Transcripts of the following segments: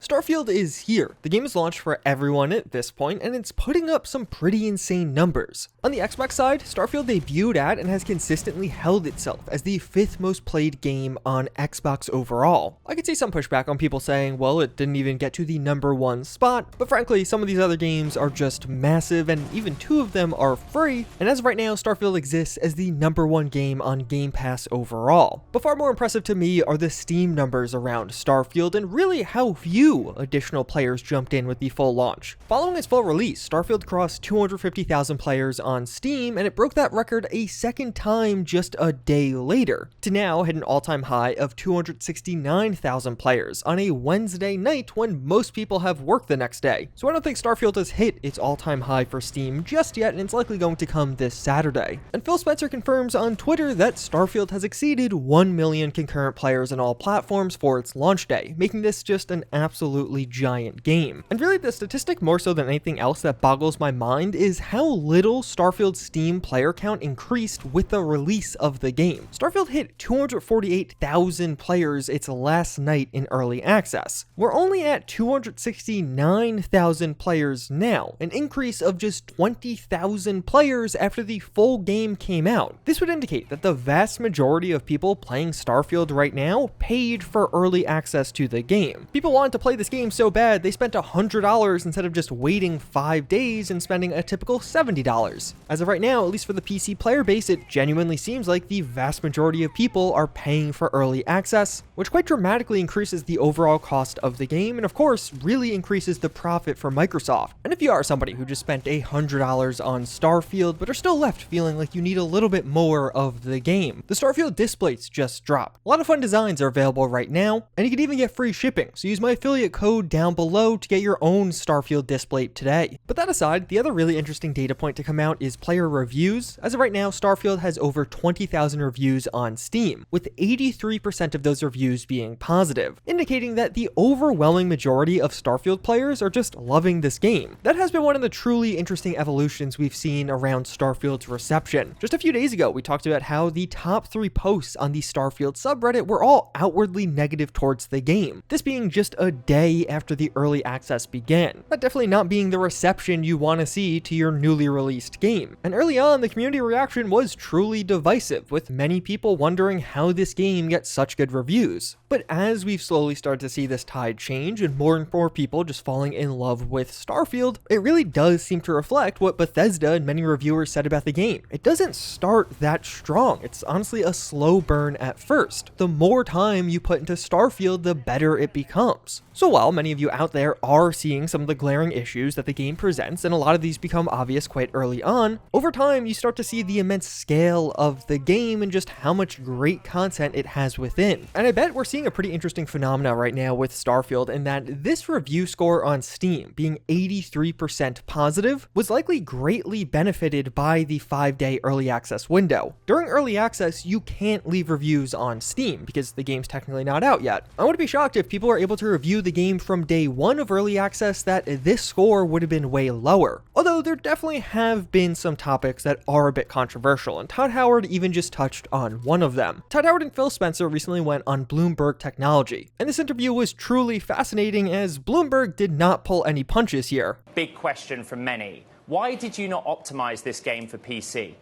Starfield is here. The game is launched for everyone at this point, and it's putting up some pretty insane numbers. On the Xbox side, Starfield debuted at and has consistently held itself as the 5th most played game on Xbox overall. I could see some pushback on people saying, well, it didn't even get to the #1 spot, but frankly, some of these other games are just massive, and even 2 of them are free, and as of right now, Starfield exists as the #1 game on Game Pass overall. But far more impressive to me are the Steam numbers around Starfield, and really how few additional players jumped in with the full launch. Following its full release, Starfield crossed 250,000 players on Steam, and it broke that record a second time just a day later, to now hit an all-time high of 269,000 players on a Wednesday night when most people have work the next day. So I don't think Starfield has hit its all-time high for Steam just yet, and it's likely going to come this Saturday. And Phil Spencer confirms on Twitter that Starfield has exceeded 1 million concurrent players on all platforms for its launch day, making this just an absolutely giant game. And really the statistic more so than anything else that boggles my mind is how little Starfield's Steam player count increased with the release of the game. Starfield hit 248,000 players its last night in early access. We're only at 269,000 players now, an increase of just 20,000 players after the full game came out. This would indicate that the vast majority of people playing Starfield right now paid for early access to the game. People wanted to play this game so bad they spent $100 instead of just waiting 5 days and spending a typical $70. As of right now, at least for the PC player base, it genuinely seems like the vast majority of people are paying for early access, which quite dramatically increases the overall cost of the game and of course really increases the profit for Microsoft. And if you are somebody who just spent $100 on Starfield but are still left feeling like you need a little bit more of the game, the Starfield displays just dropped. A lot of fun designs are available right now, and you can even get free shipping, so use my affiliate code down below to get your own Starfield display today. But that aside, the other really interesting data point to come out is player reviews. As of right now, Starfield has over 20,000 reviews on Steam, with 83% of those reviews being positive, indicating that the overwhelming majority of Starfield players are just loving this game. That has been one of the truly interesting evolutions we've seen around Starfield's reception. Just a few days ago, we talked about how the top 3 posts on the Starfield subreddit were all outwardly negative towards the game, this being just a day after the early access began. That definitely not being the reception you want to see to your newly released game. And early on, the community reaction was truly divisive, with many people wondering how this game gets such good reviews. But as we've slowly started to see this tide change and more people just falling in love with Starfield, it really does seem to reflect what Bethesda and many reviewers said about the game. It doesn't start that strong. It's honestly a slow burn at first. The more time you put into Starfield, the better it becomes. So while many of you out there are seeing some of the glaring issues that the game presents, and a lot of these become obvious quite early on, over time you start to see the immense scale of the game and just how much great content it has within. And I bet we're seeing a pretty interesting phenomena right now with Starfield in that this review score on Steam, being 83% positive, was likely greatly benefited by the 5-day early access window. During early access, you can't leave reviews on Steam because the game's technically not out yet. I wouldn't be shocked if people were able to review the game from day 1 of early access that this score would have been way lower. Although there definitely have been some topics that are a bit controversial, and Todd Howard even just touched on one of them. Todd Howard and Phil Spencer recently went on Bloomberg Technology, and this interview was truly fascinating as Bloomberg did not pull any punches here. Big question from many. Why did you not optimize this game for PC?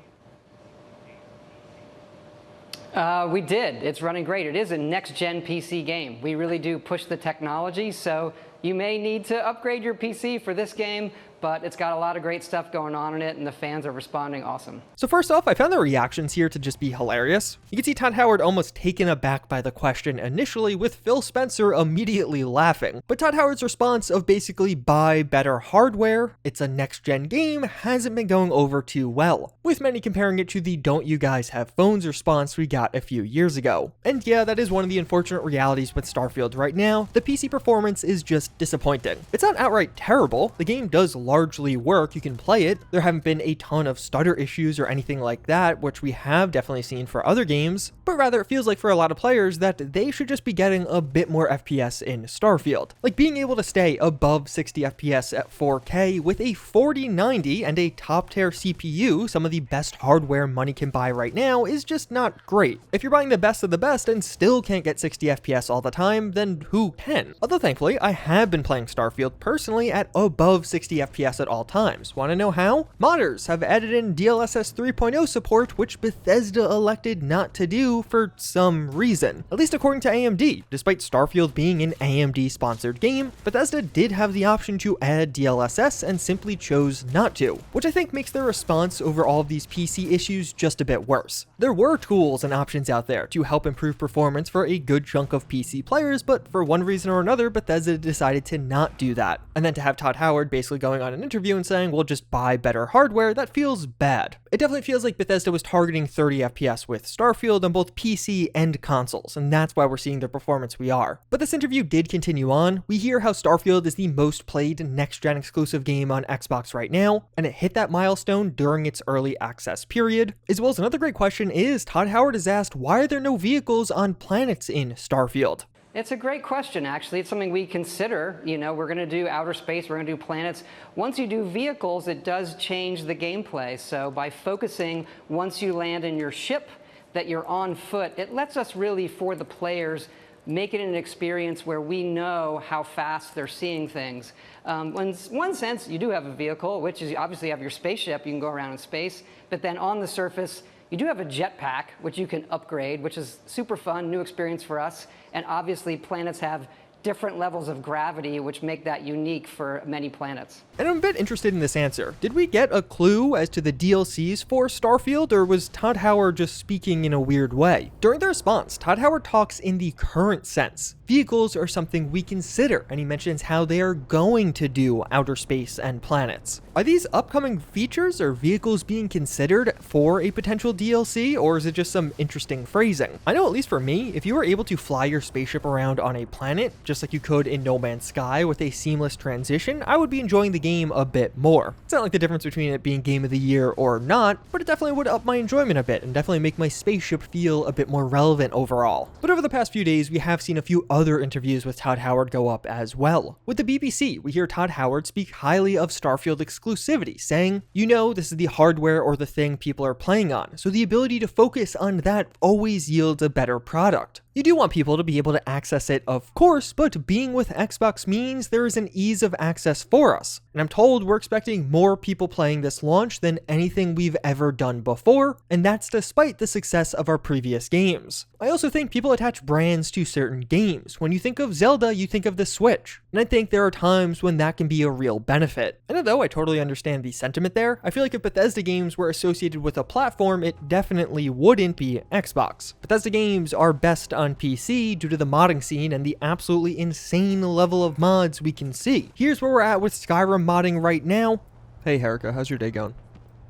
We did. It's running great. It is a next-gen PC game. We really do push the technology, so you may need to upgrade your PC for this game, but it's got a lot of great stuff going on in it, and the fans are responding awesome. So first off, I found the reactions here to just be hilarious. You can see Todd Howard almost taken aback by the question initially, with Phil Spencer immediately laughing. But Todd Howard's response of basically buy better hardware, it's a next-gen game, hasn't been going over too well, with many comparing it to the don't you guys have phones response we got a few years ago. And yeah, that is one of the unfortunate realities with Starfield right now. The PC performance is just disappointing. It's not outright terrible. The game does largely work, you can play it. There haven't been a ton of stutter issues or anything like that, which we have definitely seen for other games, but rather it feels like for a lot of players that they should just be getting a bit more FPS in Starfield. Like being able to stay above 60 FPS at 4K with a 4090 and a top tier CPU, some of the best hardware money can buy right now, is just not great. If you're buying the best of the best and still can't get 60 FPS all the time, then who can? Although thankfully, I have been playing Starfield personally at above 60 FPS at all times. Want to know how? Modders have added in DLSS 3.0 support, which Bethesda elected not to do for some reason. At least according to AMD, despite Starfield being an AMD-sponsored game, Bethesda did have the option to add DLSS and simply chose not to, which I think makes their response over all of these PC issues just a bit worse. There were tools and options out there to help improve performance for a good chunk of PC players, but for one reason or another, Bethesda decided to not do that. And then to have Todd Howard basically going on an interview and saying, we'll just buy better hardware, that feels bad. It definitely feels like Bethesda was targeting 30 FPS with Starfield on both PC and consoles, and that's why we're seeing the performance we are. But this interview did continue on. We hear how Starfield is the most played next-gen exclusive game on Xbox right now, and it hit that milestone during its early access period. As well as another great question is, Todd Howard is asked, why are there no vehicles on planets in Starfield? It's a great question, actually. It's something we consider. You know, we're going to do outer space, we're going to do planets. Once you do vehicles, it does change the gameplay. So by focusing, once you land in your ship, that you're on foot, it lets us really, for the players, make it an experience where we know how fast they're seeing things. In one sense, you do have a vehicle, which is obviously you have your spaceship, you can go around in space, but then on the surface, you do have a jetpack, which you can upgrade, which is super fun, new experience for us. And obviously, planets have different levels of gravity, which make that unique for many planets. And I'm a bit interested in this answer. Did we get a clue as to the DLCs for Starfield, or was Todd Howard just speaking in a weird way? During the response, Todd Howard talks in the current sense. Vehicles are something we consider, and he mentions how they are going to do outer space and planets. Are these upcoming features or vehicles being considered for a potential DLC, or is it just some interesting phrasing? I know at least for me, if you were able to fly your spaceship around on a planet, just like you could in No Man's Sky with a seamless transition, I would be enjoying the game a bit more. It's not like the difference between it being Game of the Year or not, but it definitely would up my enjoyment a bit and definitely make my spaceship feel a bit more relevant overall. But over the past few days, we have seen a few other interviews with Todd Howard go up as well. With the BBC, we hear Todd Howard speak highly of Starfield exclusivity, saying, you know, this is the hardware or the thing people are playing on, so the ability to focus on that always yields a better product. You do want people to be able to access it, of course, but being with Xbox means there is an ease of access for us. And I'm told we're expecting more people playing this launch than anything we've ever done before, and that's despite the success of our previous games. I also think people attach brands to certain games. When you think of Zelda, you think of the Switch. And I think there are times when that can be a real benefit. And although I totally understand the sentiment there, I feel like if Bethesda games were associated with a platform, it definitely wouldn't be Xbox. Bethesda games are best on PC due to the modding scene and the absolutely insane level of mods we can see. Here's where we're at with Skyrim modding right now. Hey Herika, how's your day going?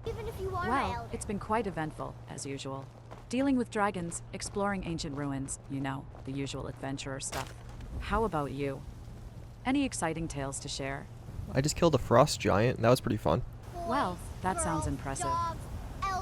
Well, it's been quite eventful, as usual. Dealing with dragons, exploring ancient ruins, you know, the usual adventurer stuff. How about you? Any exciting tales to share? I just killed a frost giant, and that was pretty fun. Well, that sounds impressive.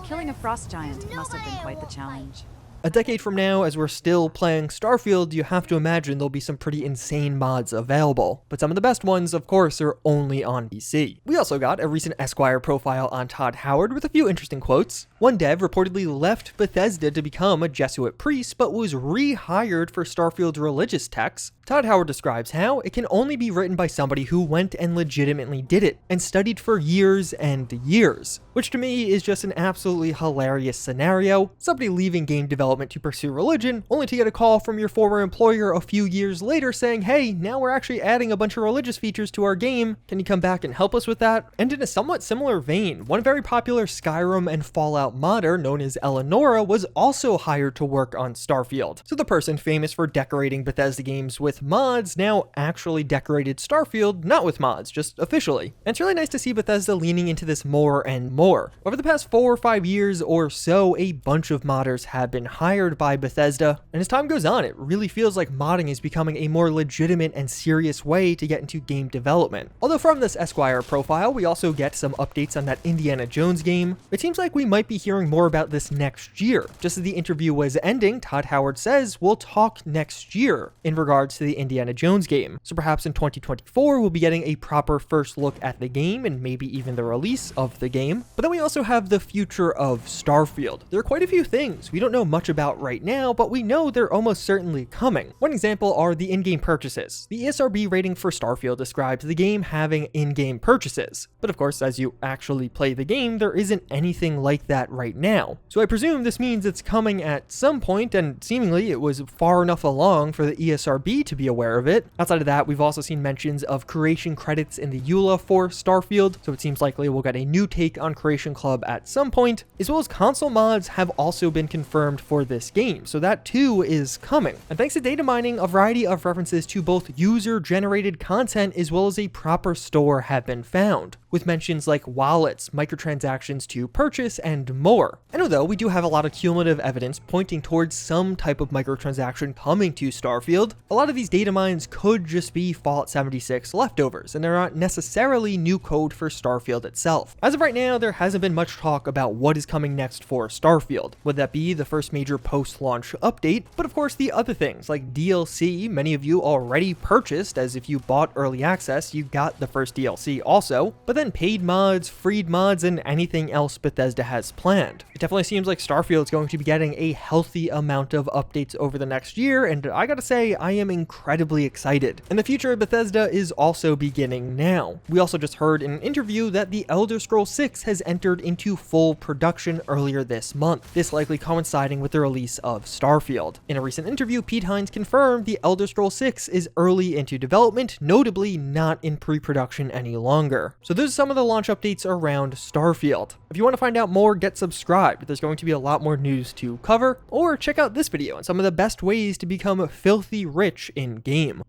Killing a frost giant must have been quite the challenge. A decade from now, as we're still playing Starfield, you have to imagine there'll be some pretty insane mods available. But some of the best ones, of course, are only on PC. We also got a recent Esquire profile on Todd Howard with a few interesting quotes. One dev reportedly left Bethesda to become a Jesuit priest, but was rehired for Starfield's religious texts. Todd Howard describes how it can only be written by somebody who went and legitimately did it, and studied for years and years. Which to me is just an absolutely hilarious scenario. Somebody leaving game development to pursue religion, only to get a call from your former employer a few years later saying, hey, now we're actually adding a bunch of religious features to our game. Can you come back and help us with that? And in a somewhat similar vein, one very popular Skyrim and Fallout modder known as Eleonora was also hired to work on Starfield. So the person famous for decorating Bethesda games with mods now actually decorated Starfield not with mods, just officially. And it's really nice to see Bethesda leaning into this more and more. Over the past 4 or 5 years or so, a bunch of modders have been hired by Bethesda, and as time goes on, it really feels like modding is becoming a more legitimate and serious way to get into game development. Although from this Esquire profile, we also get some updates on that Indiana Jones game. It seems like we might be hearing more about this next year. Just as the interview was ending, Todd Howard says we'll talk next year in regards to the Indiana Jones game. So perhaps in 2024, we'll be getting a proper first look at the game and maybe even the release of the game. But then we also have the future of Starfield. There are quite a few things we don't know much about right now, but we know they're almost certainly coming. One example are the in-game purchases. The ESRB rating for Starfield describes the game having in-game purchases. But of course, as you actually play the game, there isn't anything like that right now. So I presume this means it's coming at some point, and seemingly it was far enough along for the ESRB to be aware of it. Outside of that, we've also seen mentions of creation credits in the EULA for Starfield, so it seems likely we'll get a new take on Creation Club at some point, as well as console mods have also been confirmed for this game, so that too is coming. And thanks to data mining, a variety of references to both user-generated content as well as a proper store have been found, with mentions like wallets, microtransactions to purchase, and more. I know though, we do have a lot of cumulative evidence pointing towards some type of microtransaction coming to Starfield. A lot of these data mines could just be Fallout 76 leftovers, and they're not necessarily new code for Starfield itself. As of right now, there hasn't been much talk about what is coming next for Starfield. Would that be the first major post-launch update? But of course, the other things like DLC, many of you already purchased, as if you bought early access, you got the first DLC also, but then paid mods, freed mods, and anything else Bethesda has planned. It definitely seems like Starfield is going to be getting a healthy amount of updates over the next year, and I gotta say, I am incredibly excited. And the future of Bethesda is also beginning now. We also just heard in an interview that the Elder Scrolls 6 has entered into full production earlier this month, this likely coinciding with the release of Starfield. In a recent interview, Pete Hines confirmed the Elder Scrolls 6 is early into development, notably not in pre-production any longer. So those are some of the launch updates around Starfield. If you want to find out more, get subscribed. There's going to be a lot more news to cover, or check out this video on some of the best ways to become filthy rich in game.